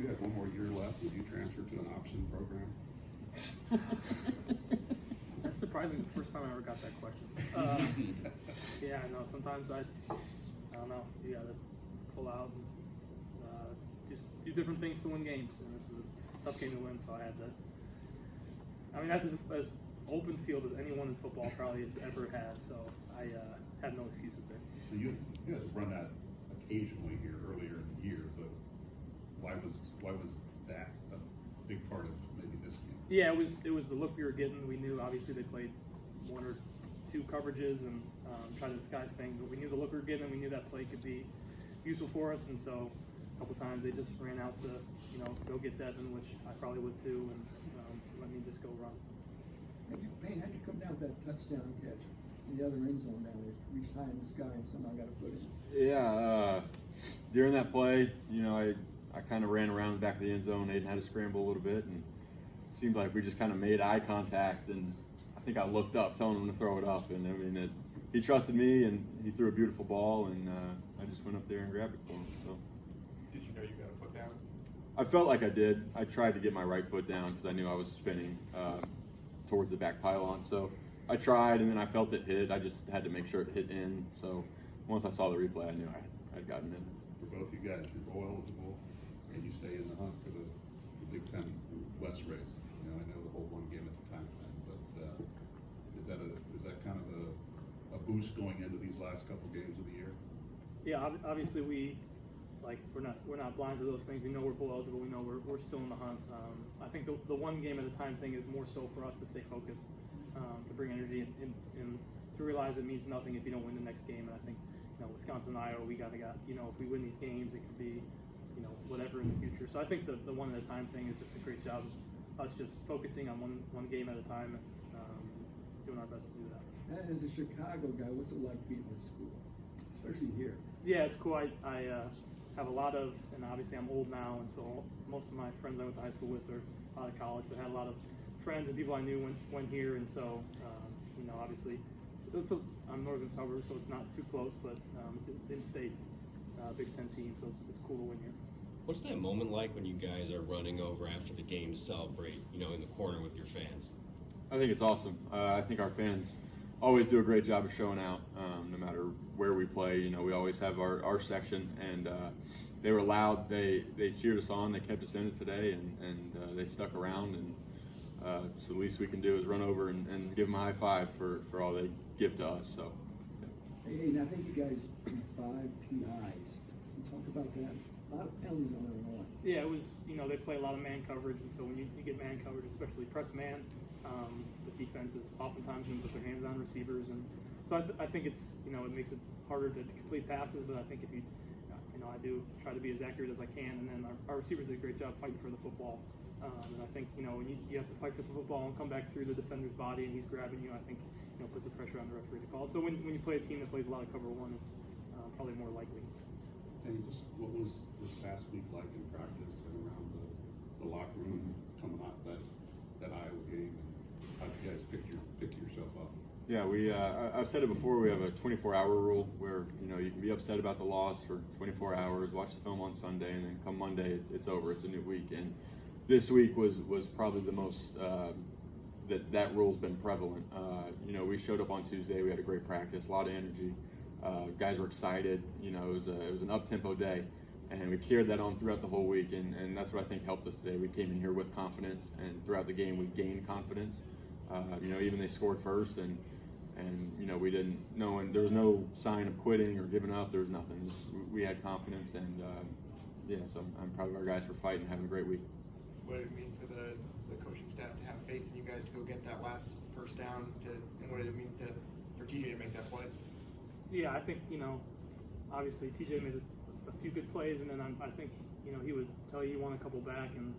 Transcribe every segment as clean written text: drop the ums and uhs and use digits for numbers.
you had one more year left, would you transfer to an option program? That's surprising. The first time I ever got that question. Yeah, I know. Sometimes I don't know. You got to pull out and just do different things to win games, and this is a tough game to win. So I had to. I mean, that's as open field as anyone in football probably has ever had. So I had no excuses there. So you guys run that occasionally here earlier in the year, but why was that a big part of maybe this game? Yeah, it was the look we were getting. We knew obviously they played one or two coverages and tried to disguise things, but we knew the look we were getting. We knew that play could be useful for us, and so a couple times they just ran out to go get Devin, which I probably would too, and let me just go run. Payne, how'd you come down with that touchdown catch in the other end zone down there? Reached high in the sky and somehow got a foot in. Yeah, during that play, I kind of ran around the back of the end zone. Aidan had to scramble a little bit, and it seemed like we just kind of made eye contact, and I think I looked up telling him to throw it up, and I mean, he trusted me, and he threw a beautiful ball, and I just went up there and grabbed it for him. So. Did you know you got a foot down? I felt like I did. I tried to get my right foot down because I knew I was spinning towards the back pylon. So I tried, and then I felt it hit. I just had to make sure it hit in. So once I saw the replay, I knew I'd gotten in. For both you guys, you're bowl eligible, and you stay in the hunt for the Big Ten West race. I know the whole one game at the time thing, but is that kind of a boost going into these last couple games of the year? Yeah, obviously we're not blind to those things. We know we're bowl eligible. We know we're still in the hunt. I think the one game at a time thing is more so for us to stay focused, to bring energy and to realize it means nothing if you don't win the next game. And I think Wisconsin and Iowa, we got if we win these games, it could be whatever in the future. So I think the one at a time thing is just a great job of us just focusing on one game at a time and doing our best to do that. And as a Chicago guy, what's it like being in school, especially here? Yeah, it's cool. I have a lot of, and obviously I'm old now, and so most of my friends I went to high school with are out of college, but had a lot of friends and people I knew went here, and so obviously I'm northern suburbs, so it's not too close, but it's in-state Big Ten team, so it's cool to win here. What's that moment like when you guys are running over after the game to celebrate, in the corner with your fans? I think it's awesome. I think our fans always do a great job of showing out, no matter where we play. We always have our section, and they were loud. They cheered us on. They kept us in it today, and they stuck around. And so the least we can do is run over and give them a high five for all they give to us. So. Hey, I think you guys 5 PIs. Can you talk about that? A lot of penalties on Illinois. Yeah, it was, they play a lot of man coverage, and so when you get man coverage, especially press man, the defense is oftentimes going to put their hands on receivers, and so I think it's, it makes it harder to complete passes, but I think if you, I do try to be as accurate as I can, and then our receivers did a great job fighting for the football, and I think, when you have to fight for the football and come back through the defender's body and he's grabbing you, I think, puts the pressure on the referee to call it. So when you play a team that plays a lot of cover one, it's probably more likely. And what was this past week like in practice and around the locker room coming off that Iowa game? And how did you guys pick yourself up? Yeah, I've said it before. We have a 24-hour rule where you can be upset about the loss for 24 hours, watch the film on Sunday, and then come Monday it's over. It's a new week, and this week was probably the most that rule's been prevalent. We showed up on Tuesday. We had a great practice, a lot of energy. Guys were excited. It was an up-tempo day, and we carried that on throughout the whole week, and that's what I think helped us today. We came in here with confidence, and throughout the game we gained confidence. Even they scored first, and we didn't know, and there was no sign of quitting or giving up. There was nothing. We had confidence, and so I'm proud of our guys for fighting and having a great week. What did it mean for the coaching staff to have faith in you guys to go get that last first down, and what did it mean for TJ to make that play? Yeah, I think, obviously TJ made a few good plays, and then I think, he would tell you he won a couple back, and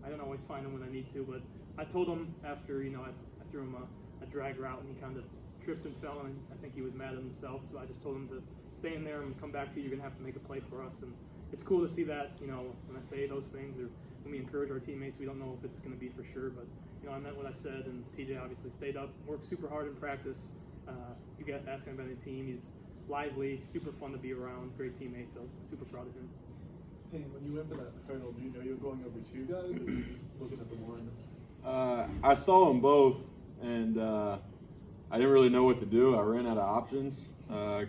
I don't always find him when I need to, but I told him after, I threw him a drag route, and he kind of tripped and fell, and I think he was mad at himself, so I just told him to stay in there and come back to you. You're going to have to make a play for us, and it's cool to see that, when I say those things, or when we encourage our teammates, we don't know if it's going to be for sure, but, I meant what I said, and TJ obviously stayed up, worked super hard in practice. You got asking about the team. He's lively, super fun to be around, great teammate, so super proud of him. Payne, when you went for that hurdle, do you know you were going over two guys, or were you just looking at the one? I saw them both, and I didn't really know what to do. I ran out of options.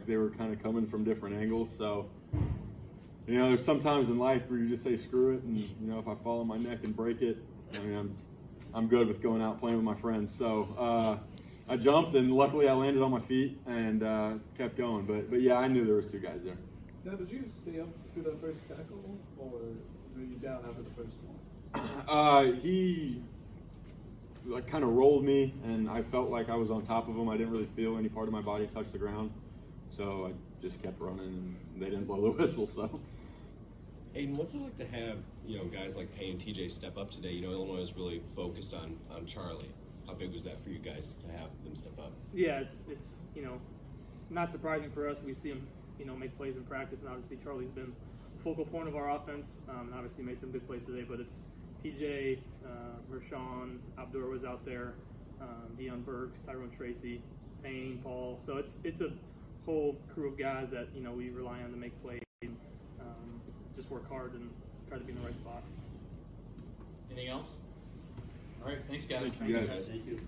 They were kind of coming from different angles. So, you know, there's sometimes in life where you just say screw it, and you know, if I fall on my neck and break it, I mean, I'm good with going out playing with my friends. So I jumped, and luckily I landed on my feet and kept going. But yeah, I knew there was two guys there. Now, did you stay up through that first tackle, or were you down after the first one? He like kind of rolled me, and I felt like I was on top of him. I didn't really feel any part of my body touch the ground, so I just kept running, and they didn't blow the whistle. So, Aidan, what's it like to have, you know, guys like Payne and TJ step up today? You know, Illinois is really focused on Charlie. How big was that for you guys to have them step up? Yeah, it's you know, not surprising for us. We see him, you know, make plays in practice, and obviously Charlie's been a focal point of our offense, and obviously made some good plays today. But it's TJ, Rashawn, Abdur was out there, Deion Burks, Tyrone Tracy, Payne, Paul. So it's a whole crew of guys that, you know, we rely on to make plays. And, just work hard and try to be in the right spot. Anything else? All right, thanks guys. Thank you, guys. Thank you.